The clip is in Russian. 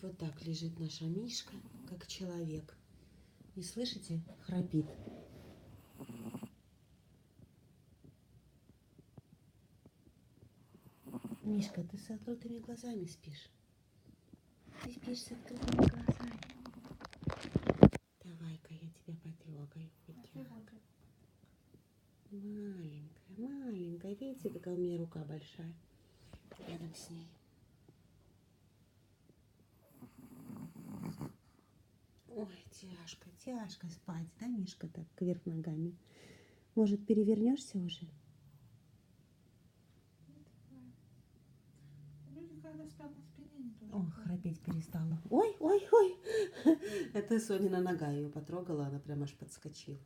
Вот так лежит наша Мишка, как человек. И слышите, храпит. Мишка, ты с открытыми глазами спишь? Ты спишь с открытыми глазами. Давай-ка я тебя потрогаю. Маленькая, маленькая. Видите, какая у меня рука большая рядом с ней. Ой, тяжко, тяжко спать, да, Мишка, так, кверх ногами. Может, перевернешься уже? Люди, когда спят на спине, не О, храпеть перестала. Ой, ой, ой. Это Сонина нога ее потрогала, она прям аж подскочила.